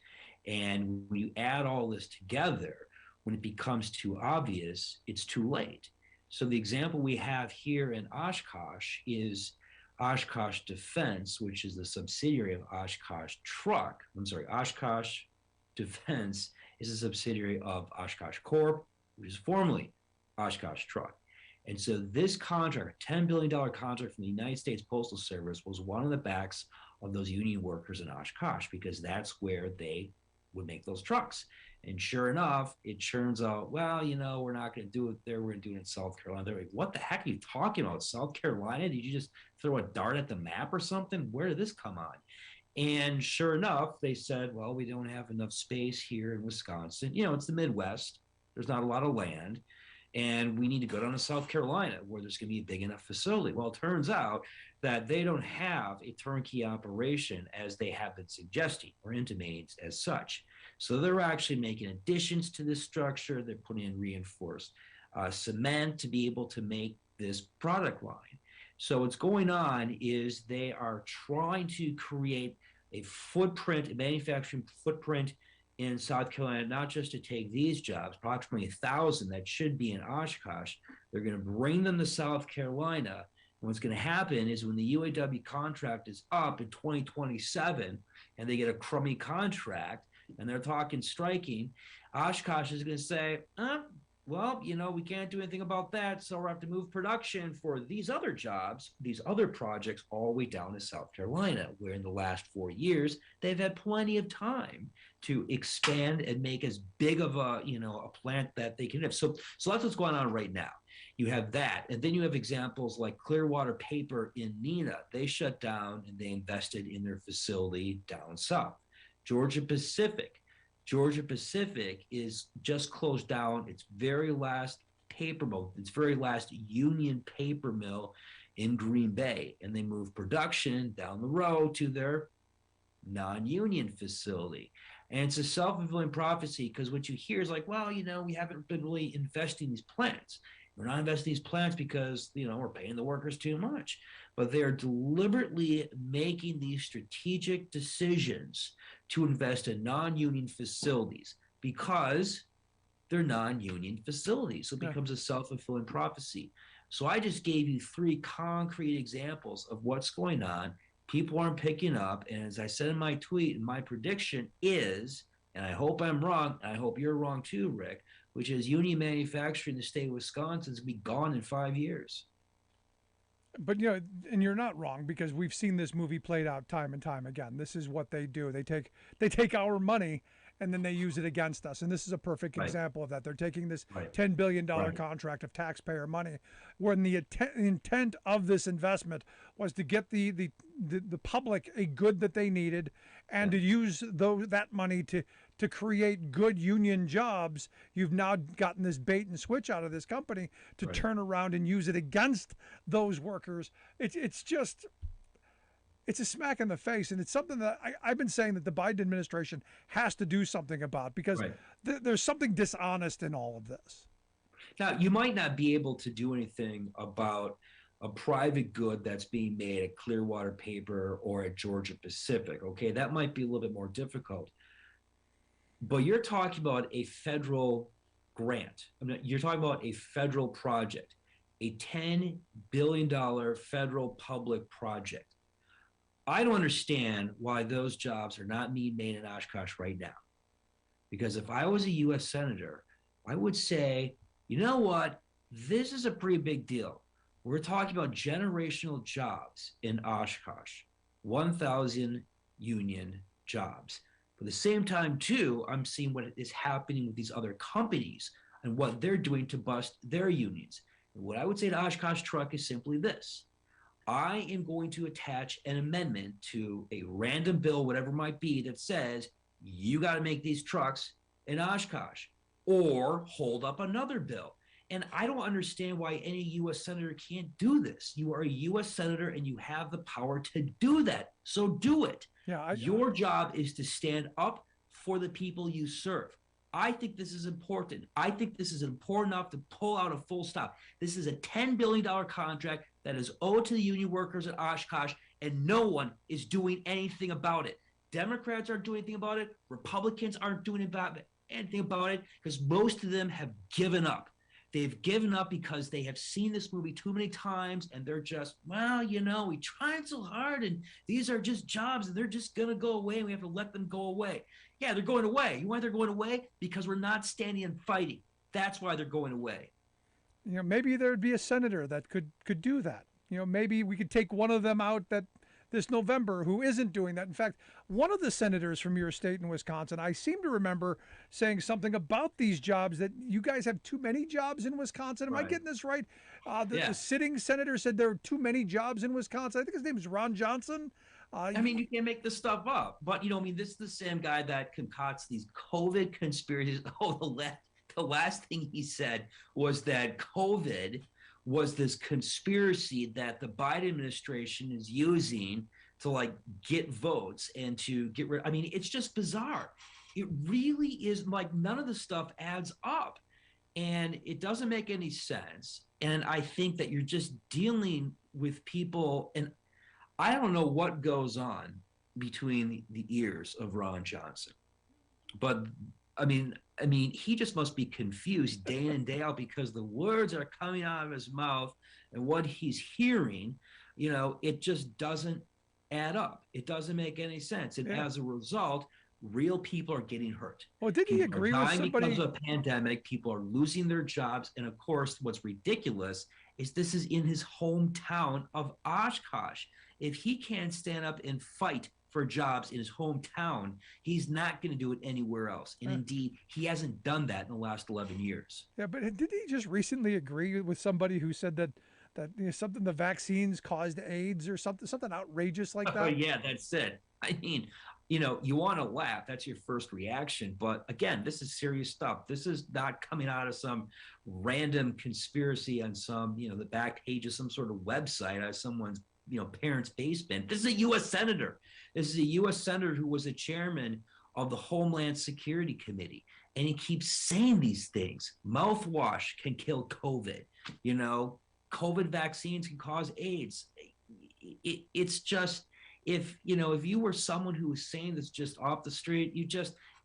And when you add all this together, when it becomes too obvious, it's too late. So the example we have here in Oshkosh is Oshkosh Defense, which is the subsidiary of Oshkosh Truck. Oshkosh Defense is a subsidiary of Oshkosh Corp, which is formerly Oshkosh Truck. And so this contract, $10 billion contract from the United States Postal Service, was one of the backs of those union workers in Oshkosh, because that's where they would make those trucks. And sure enough, it turns out, well, we're not going to do it there. We're going to do it in South Carolina. They're like, what the heck are you talking about? South Carolina? Did you just throw a dart at the map or something? Where did this come on? And sure enough, they said, well, we don't have enough space here in Wisconsin. It's the Midwest. There's not a lot of land. And we need to go down to South Carolina where there's going to be a big enough facility. Well, it turns out that they don't have a turnkey operation as they have been suggesting or intimating as such. So they're actually making additions to this structure. They're putting in reinforced cement to be able to make this product line. So what's going on is they are trying to create a footprint, a manufacturing footprint in South Carolina, not just to take these jobs, approximately 1,000 that should be in Oshkosh. They're going to bring them to South Carolina. And what's going to happen is when the UAW contract is up in 2027 and they get a crummy contract and they're talking striking, Oshkosh is going to say, well, we can't do anything about that, so we'll have to move production for these other jobs, these other projects, all the way down to South Carolina, where in the last 4 years, they've had plenty of time to expand and make as big of a plant that they can have. So that's what's going on right now. You have that, and then you have examples like Clearwater Paper in Neenah. They shut down and they invested in their facility down south. Georgia Pacific is just closed down its very last paper mill, its very last union paper mill in Green Bay, and they moved production down the road to their non-union facility. And it's a self-fulfilling prophecy, because what you hear is like, well, we haven't been really investing in these plants. We're not investing in these plants because, we're paying the workers too much. But they're deliberately making these strategic decisions to invest in non-union facilities because they're non-union facilities. So it becomes a self-fulfilling prophecy. So I just gave you 3 concrete examples of what's going on. People aren't picking up. And as I said in my tweet, my prediction is, and I hope I'm wrong, and I hope you're wrong too, Rick, which is union manufacturing in the state of Wisconsin is going to be gone in 5 years. But, and you're not wrong, because we've seen this movie played out time and time again. This is what they do. They take our money and then they use it against us. And this is a perfect example of that. They're taking this $10 billion contract of taxpayer money, when the intent of this investment was to get the public a good that they needed, and to use that money to create good union jobs. You've now gotten this bait and switch out of this company to turn around and use it against those workers. It's just, it's a smack in the face, and it's something that I've been saying that the Biden administration has to do something about, because there's something dishonest in all of this. Now, you might not be able to do anything about a private good that's being made at Clearwater Paper or at Georgia Pacific, okay? That might be a little bit more difficult. But you're talking about a federal grant. You're talking about a federal project, a $10 billion federal public project. I don't understand why those jobs are not being made in Oshkosh right now. Because if I was a U.S. Senator, I would say, you know what? This is a pretty big deal. We're talking about generational jobs in Oshkosh, 1,000 union jobs. But at the same time, too, I'm seeing what is happening with these other companies and what they're doing to bust their unions. And what I would say to Oshkosh Truck is simply this. I am going to attach an amendment to a random bill, whatever it might be, that says you got to make these trucks in Oshkosh, or hold up another bill. And I don't understand why any U.S. senator can't do this. You are a U.S. senator and you have the power to do that. So do it. Yeah, Your job is to stand up for the people you serve. I think this is important. I think this is important enough to pull out a full stop. This is a $10 billion contract that is owed to the union workers at Oshkosh, and no one is doing anything about it. Democrats aren't doing anything about it. Republicans aren't doing anything about it because most of them have given up. They've given up because they have seen this movie too many times, and they're just, well, we tried so hard, and these are just jobs, and they're just going to go away, and we have to let them go away. Yeah, they're going away. You know why they're going away? Because we're not standing and fighting. That's why they're going away. Maybe there'd be a senator that could do that. Maybe we could take one of them out this November who isn't doing that. In fact, one of the senators from your state in Wisconsin, I seem to remember saying something about these jobs, that you guys have too many jobs in Wisconsin. Am I getting this right? The sitting senator said there are too many jobs in Wisconsin. I think his name is Ron Johnson. You can't make this stuff up. But, this is the same guy that concocts these COVID conspiracies. Oh, the last thing he said was that COVID was this conspiracy that the Biden administration is using to get votes and to get rid. It's just bizarre. It really is none of the stuff adds up, and it doesn't make any sense. And I think that you're just dealing with people, and I don't know what goes on between the ears of Ron Johnson, but he just must be confused day in and day out because the words are coming out of his mouth and what he's hearing, it just doesn't add up. It doesn't make any sense. And as a result, real people are getting hurt. Well, did he agree with somebody? Because of a pandemic, people are losing their jobs. And of course, what's ridiculous is this is in his hometown of Oshkosh. If he can't stand up and fight for jobs in his hometown, he's not going to do it anywhere else. And indeed, he hasn't done that in the last 11 years. Yeah, but did he just recently agree with somebody who said that something, the vaccines caused AIDS or something outrageous like that? Oh, yeah, that's it. You want to laugh. That's your first reaction. But again, this is serious stuff. This is not coming out of some random conspiracy on some, the back page of some sort of website out of someone's parents' basement. This is a U.S. senator. This is a U.S. senator who was a chairman of the Homeland Security Committee. And he keeps saying these things. Mouthwash can kill COVID. COVID vaccines can cause AIDS. It's just, if you were someone who was saying this just off the street,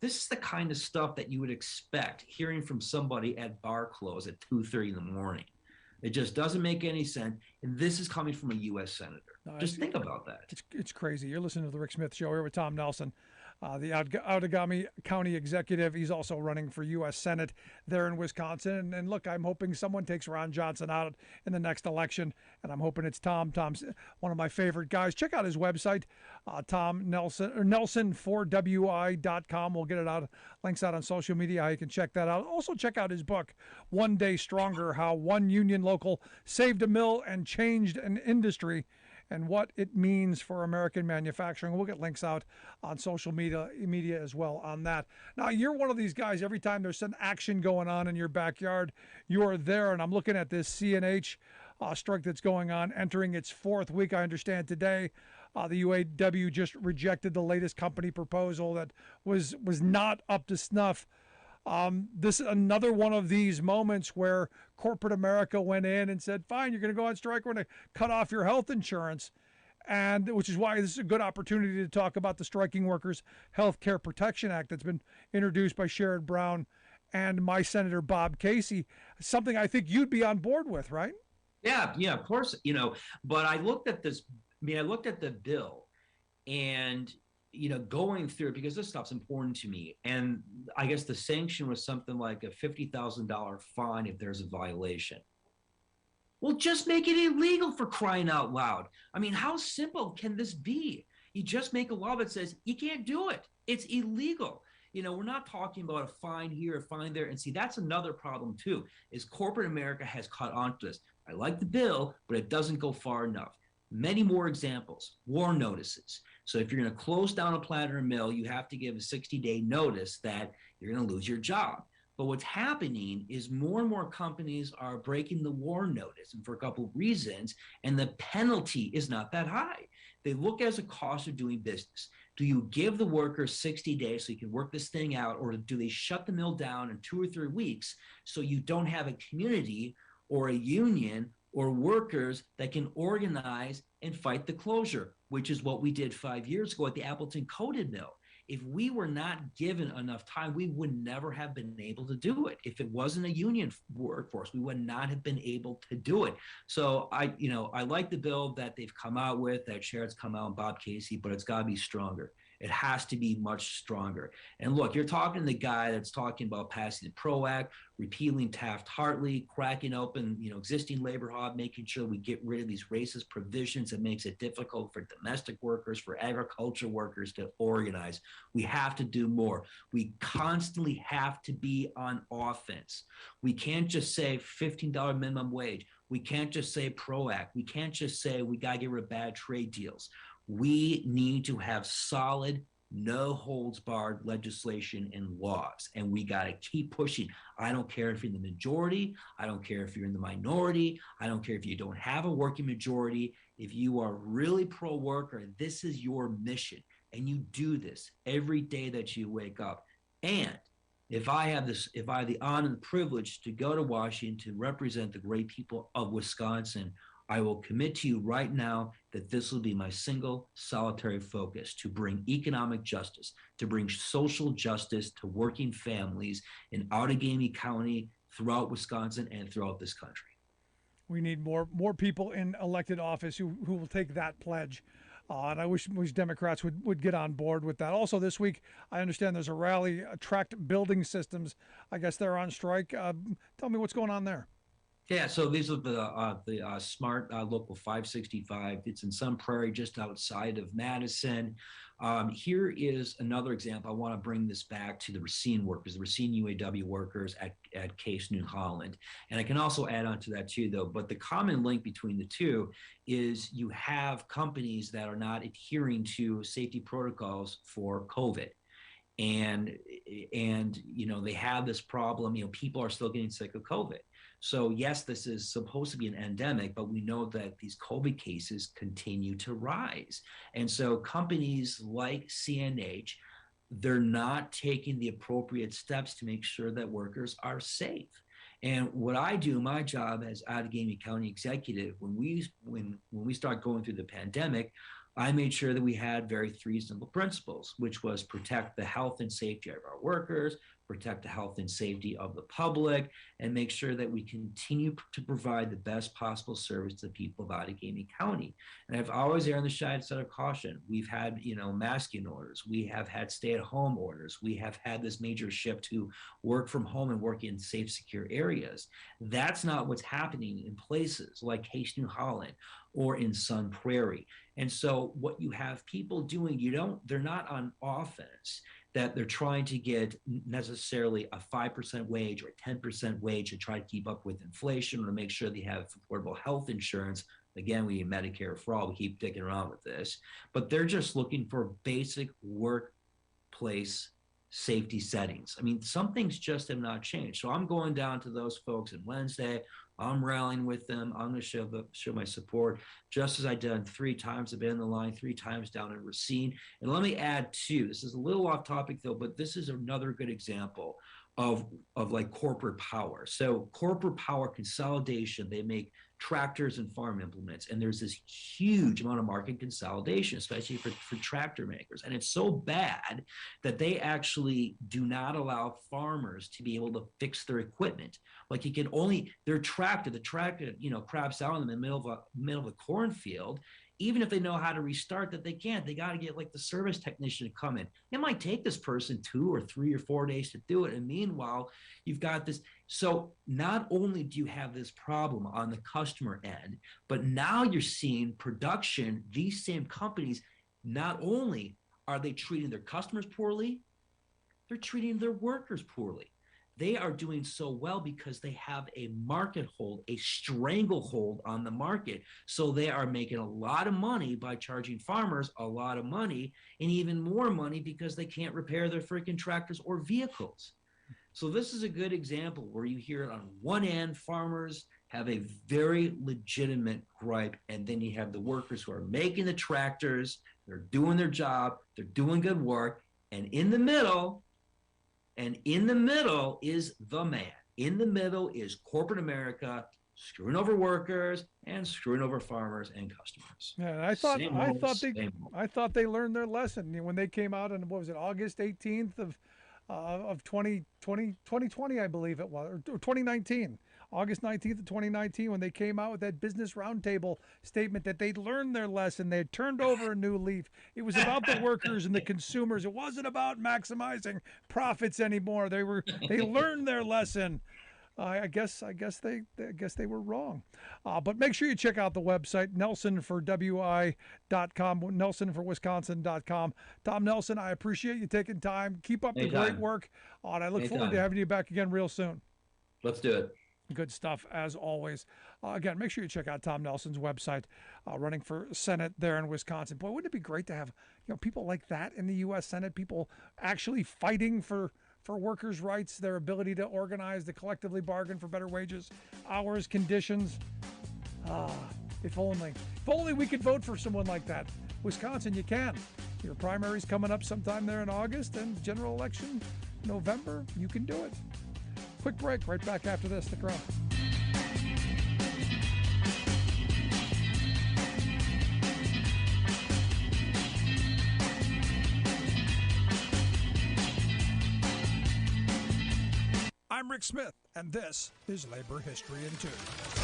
this is the kind of stuff that you would expect hearing from somebody at bar close at 2:30 in the morning. It just doesn't make any sense. And this is coming from a U.S. senator. Just think about that. It's crazy. You're listening to The Rick Smith Show here with Tom Nelson, the Outagamie County executive. He's also running for U.S. Senate there in Wisconsin. And look, I'm hoping someone takes Ron Johnson out in the next election. And I'm hoping it's Tom. Tom's one of my favorite guys. Check out his website, Tom Nelson, or Nelson4WI.com. We'll get it out, links out on social media, how you can check that out. Also check out his book, One Day Stronger, How One Union Local Saved a Mill and Changed an Industry, and what it means for American manufacturing. We'll get links out on social media as well on that. Now, you're one of these guys, every time there's some action going on in your backyard, you are there. And I'm looking at this CNH strike that's going on, entering its fourth week. I understand today the UAW just rejected the latest company proposal that was not up to snuff. This is another one of these moments where corporate America went in and said, fine, you're going to go on strike. We're going to cut off your health insurance. And which is why this is a good opportunity to talk about the Striking Workers Health Care Protection Act that's been introduced by Sherrod Brown and my Senator Bob Casey, something I think you'd be on board with, right? Yeah, of course. But I looked at this, I looked at the bill and going through it because this stuff's important to me. And I guess the sanction was something like a $50,000 fine if there's a violation. Well, just make it illegal, for crying out loud. How simple can this be? You just make a law that says you can't do it. It's illegal. We're not talking about a fine here, a fine there. And see, that's another problem too, is corporate America has caught on to this. I like the bill, but it doesn't go far enough. Many more examples, warn notices. So if you're going to close down a plant or a mill, you have to give a 60-day notice that you're going to lose your job. But what's happening is more and more companies are breaking the warn notice, and for a couple of reasons, and the penalty is not that high. They look as a cost of doing business. Do you give the workers 60 days so you can work this thing out, or do they shut the mill down in 2 or 3 weeks so you don't have a community or a union or workers that can organize and fight the closure, which is what we did 5 years ago at the Appleton Coated Mill. If we were not given enough time, we would never have been able to do it. If it wasn't a union workforce, we would not have been able to do it. So I like the bill that they've come out with, that Sherrod's come out and Bob Casey, but it's got to be stronger. It has to be much stronger. And look, you're talking to the guy that's talking about passing the PRO Act, repealing Taft-Hartley, cracking open, existing labor law, making sure we get rid of these racist provisions that makes it difficult for domestic workers, for agriculture workers to organize. We have to do more. We constantly have to be on offense. We can't just say $15 minimum wage. We can't just say PRO Act. We can't just say we got to get rid of bad trade deals. We need to have solid, no holds barred legislation and laws, and we got to keep pushing. I don't care if you're in the majority. I don't care if you're in the minority. I don't care if you don't have a working majority. If you are really pro-worker, this is your mission, and you do this every day that you wake up. And if I have the honor and the privilege to go to Washington to represent the great people of Wisconsin, I will commit to you right now that this will be my single solitary focus, to bring economic justice, to bring social justice to working families in Outagamie County, throughout Wisconsin, and throughout this country. We need more people in elected office who will take that pledge. And I wish Democrats would get on board with that. Also this week, I understand there's a rally, Tract Building Systems. I guess they're on strike. Tell me what's going on there. Yeah, so these are the SMART Local 565. It's in Sun Prairie, just outside of Madison. Here is another example. I want to bring this back to the Racine workers, the Racine UAW workers at Case New Holland. And I can also add on to that too, though. But the common link between the two is you have companies that are not adhering to safety protocols for COVID. And they have this problem, people are still getting sick of COVID. So yes, this is supposed to be an endemic, but we know that these COVID cases continue to rise. And so companies like CNH, they're not taking the appropriate steps to make sure that workers are safe. And what I do, my job as Outagamie County executive, when we start going through the pandemic, I made sure that we had three simple principles, which was protect the health and safety of our workers, protect the health and safety of the public, and make sure that we continue to provide the best possible service to the people of Outagamie County. And I've always erred on the side of caution. We've had, masking orders. We have had stay-at-home orders. We have had this major shift to work from home and work in safe, secure areas. That's not what's happening in places like Case New Holland or in Sun Prairie. And so what you have people doing, they're not on offense, that they're trying to get necessarily a 5% wage or a 10% wage to try to keep up with inflation or to make sure they have affordable health insurance. Again, we need Medicare for all. We keep dicking around with this. But they're just looking for basic workplace safety settings. I mean, some things just have not changed. So I'm going down to those folks on Wednesday. I'm rallying with them. I'm going to show my support, just as I done 3 times. I've been in the line 3 times down in Racine. And let me add too, this is a little off topic though, but this is another good example of like corporate power. So corporate power consolidation, they make tractors and farm implements, and there's this huge amount of market consolidation, especially for tractor makers. And it's so bad that they actually do not allow farmers to be able to fix their equipment. Like the tractor, craps out in the middle of a cornfield. Even if they know how to restart that, they can't. They got to get like the service technician to come in. It might take this person 2 or 3 or 4 days to do it. And meanwhile, you've got this. So not only do you have this problem on the customer end, but now you're seeing production, these same companies not only are they treating their customers poorly, they're treating their workers poorly. They are doing so well because they have a market hold, a stranglehold on the market. So they are making a lot of money by charging farmers a lot of money, and even more money because they can't repair their freaking tractors or vehicles. So this is a good example where you hear it on one end, farmers have a very legitimate gripe, and then you have the workers who are making the tractors, they're doing their job, they're doing good work, and in the middle is the man. In the middle is corporate America screwing over workers and screwing over farmers and customers. Yeah, I thought they learned their lesson when they came out on, what was it, August 18th of 2020, I believe it was, or 2019. August 19th of 2019, when they came out with that business roundtable statement that they'd learned their lesson. They had turned over a new leaf. It was about the workers and the consumers. It wasn't about maximizing profits anymore. They learned their lesson. I guess they were wrong. But make sure you check out the website, nelsonforwi.com, nelsonforwisconsin.com. Tom Nelson, I appreciate you taking time. Keep up the great work. And I look forward to having you back again real soon. Let's do it. Good stuff, as always. Again, make sure you check out Tom Nelson's website, running for Senate there in Wisconsin. Boy, wouldn't it be great to have people like that in the U.S. Senate, people actually fighting for workers' rights, their ability to organize, to collectively bargain for better wages, hours, conditions. If only we could vote for someone like that. Wisconsin, you can. Your primary's coming up sometime there in August, and general election November. You can do it. Quick break, right back after this. Stick around. I'm Rick Smith, and this is Labor History in 2.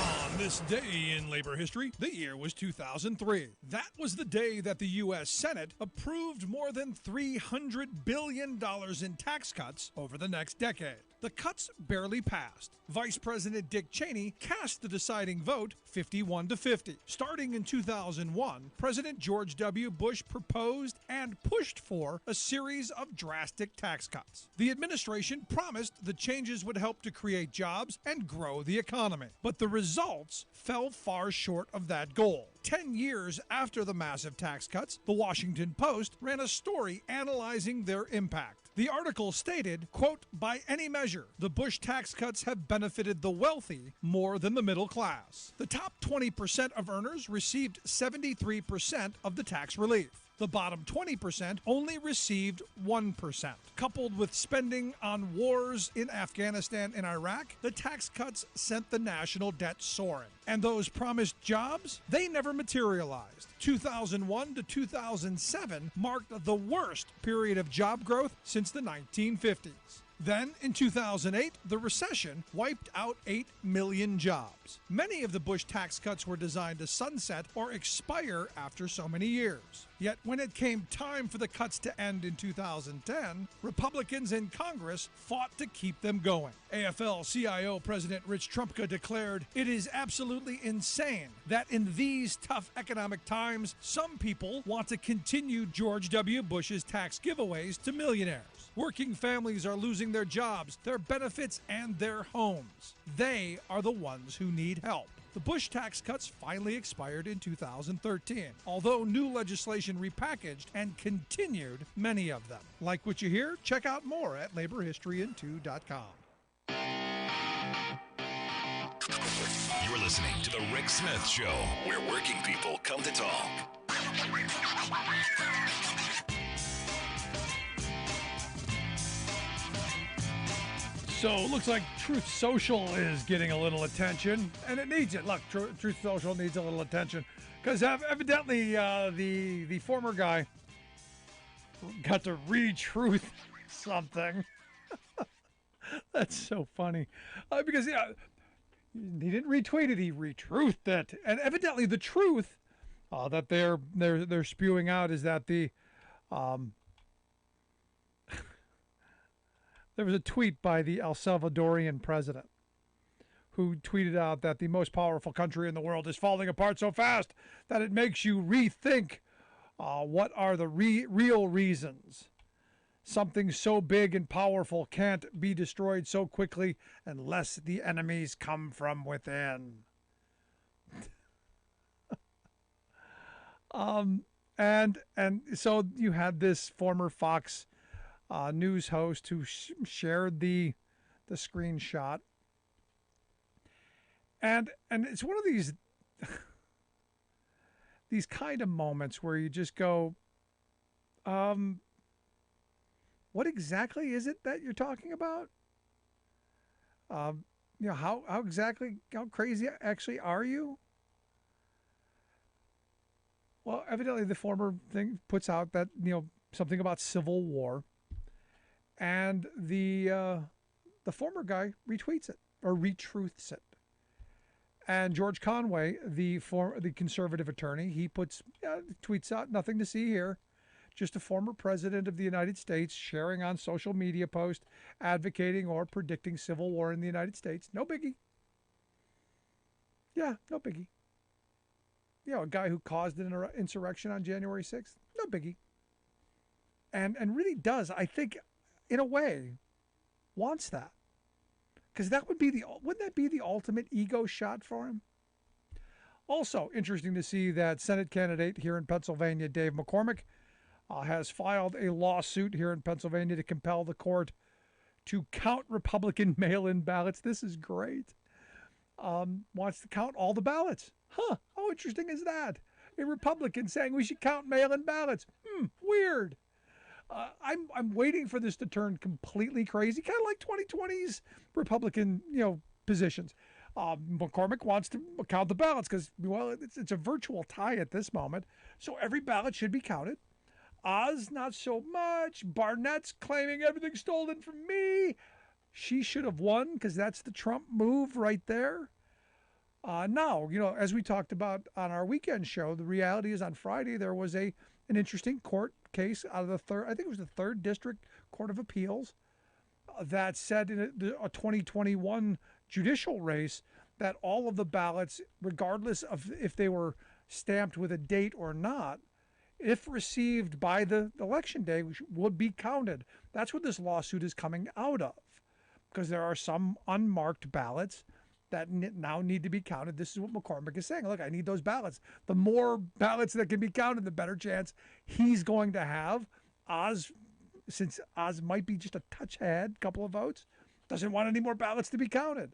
On this day in labor history, the year was 2003. That was the day that the U.S. Senate approved more than $300 billion in tax cuts over the next decade. The cuts barely passed. Vice President Dick Cheney cast the deciding vote 51-50. Starting in 2001, President George W. Bush proposed and pushed for a series of drastic tax cuts. The administration promised the changes would help to create jobs and grow the economy. But the results fell far short of that goal. 10 years after the massive tax cuts, the Washington Post ran a story analyzing their impact. The article stated, quote, "By any measure, the Bush tax cuts have benefited the wealthy more than the middle class. The top 20% of earners received 73% of the tax relief. The bottom 20% only received 1%. Coupled with spending on wars in Afghanistan and Iraq, the tax cuts sent the national debt soaring. And those promised jobs, they never materialized. 2001 to 2007 marked the worst period of job growth since the 1950s. Then, in 2008, the recession wiped out 8 million jobs. Many of the Bush tax cuts were designed to sunset or expire after so many years. Yet, when it came time for the cuts to end in 2010, Republicans in Congress fought to keep them going. AFL-CIO President Rich Trumka declared, "It is absolutely insane that in these tough economic times, some people want to continue George W. Bush's tax giveaways to millionaires. Working families are losing their jobs, their benefits, and their homes. They are the ones who need help." The Bush tax cuts finally expired in 2013, although new legislation repackaged and continued many of them. Like what you hear? Check out more at laborhistoryin2.com. You're listening to The Rick Smith Show, where working people come to talk. So it looks like Truth Social is getting a little attention, and it needs it. Look, Truth Social needs a little attention because evidently the former guy got to re-truth something. That's so funny because he didn't retweet it; he re-truthed it, and evidently the truth that they're spewing out is that the there was a tweet by the El Salvadorian president who tweeted out that the most powerful country in the world is falling apart so fast that it makes you rethink What are the real reasons something so big and powerful can't be destroyed so quickly unless the enemies come from within? And so you had this former Fox news host who shared the screenshot, and it's one of these these kind of moments where you just go, what exactly is it that you're talking about? How crazy actually are you? Well, evidently the former thing puts out that, something about civil war, and the former guy retweets it or retruths it. And George Conway, the conservative attorney, he tweets out, nothing to see here, just a former president of the United States sharing on social media post advocating or predicting civil war in the United States. No biggie. Yeah, no biggie. A guy who caused an insurrection on January 6th, no biggie. And really does, I think, in a way, wants that. Because wouldn't that be the ultimate ego shot for him? Also, interesting to see that Senate candidate here in Pennsylvania, Dave McCormick, has filed a lawsuit here in Pennsylvania to compel the court to count Republican mail-in ballots. This is great. Wants to count all the ballots. Huh, how interesting is that? A Republican saying we should count mail-in ballots. Weird. I'm waiting for this to turn completely crazy, kind of like 2020's Republican, positions. McCormick wants to count the ballots because, it's a virtual tie at this moment. So every ballot should be counted. Oz, not so much. Barnett's claiming everything's stolen from me. She should have won because that's the Trump move right there. Now, as we talked about on our weekend show, the reality is on Friday there was an interesting court case out of the third district court of appeals that said in a 2021 judicial race that all of the ballots, regardless of if they were stamped with a date or not, if received by the election day, would be counted. That's what this lawsuit is coming out of, because there are some unmarked ballots that now need to be counted. This is what McCormick is saying. Look, I need those ballots. The more ballots that can be counted, the better chance he's going to have. Oz, since Oz might be just a touch ahead, couple of votes, doesn't want any more ballots to be counted.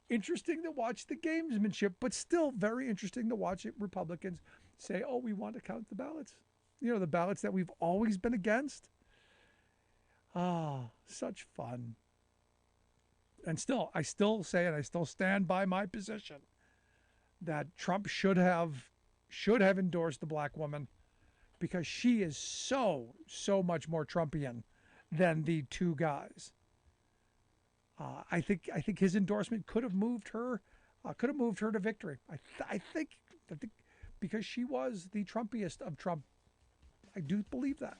Interesting to watch the gamesmanship, but still very interesting to watch Republicans say, oh, we want to count the ballots. The ballots that we've always been against. Such fun. And I still say, and I still stand by my position that Trump should have endorsed the black woman, because she is so much more Trumpian than the two guys. I think his endorsement could have moved her to victory. I think because she was the Trumpiest of Trump. I do believe that.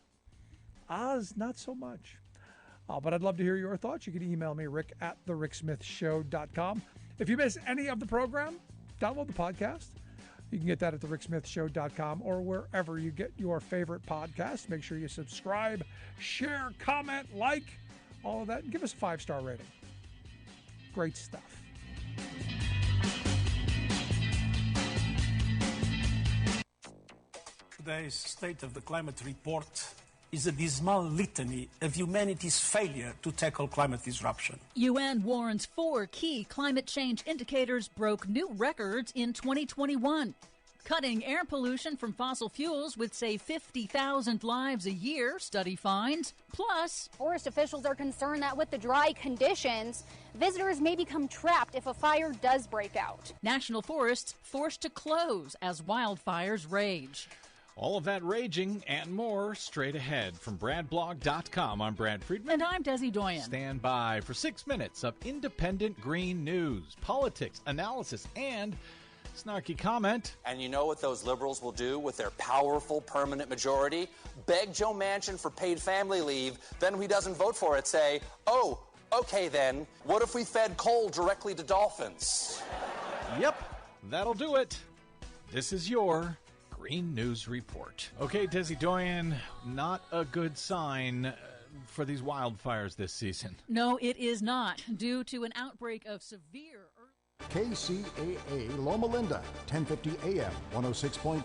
Oz, not so much. But I'd love to hear your thoughts. You can email me, rick@thericksmithshow.com. If you miss any of the program, download the podcast. You can get that at thericksmithshow.com or wherever you get your favorite podcast. Make sure you subscribe, share, comment, like, all of that, and give us a 5-star rating. Great stuff. Today's State of the Climate Report is a dismal litany of humanity's failure to tackle climate disruption. UN warns 4 key climate change indicators broke new records in 2021. Cutting air pollution from fossil fuels would save 50,000 lives a year, study finds. Plus, forest officials are concerned that with the dry conditions, visitors may become trapped if a fire does break out. National forests forced to close as wildfires rage. All of that raging and more straight ahead from BradBlog.com. I'm Brad Friedman. And I'm Desi Doyen. Stand by for 6 minutes of independent green news, politics, analysis, and snarky comment. And you know what those liberals will do with their powerful permanent majority? Beg Joe Manchin for paid family leave. Then when he doesn't vote for it, say, oh, okay then, what if we fed coal directly to dolphins? Yep, that'll do it. This is your Green News Report. Okay, Desi Doyen, not a good sign for these wildfires this season. No, it is not, due to an outbreak of severe... KCAA Loma Linda, 1050 AM, 106.5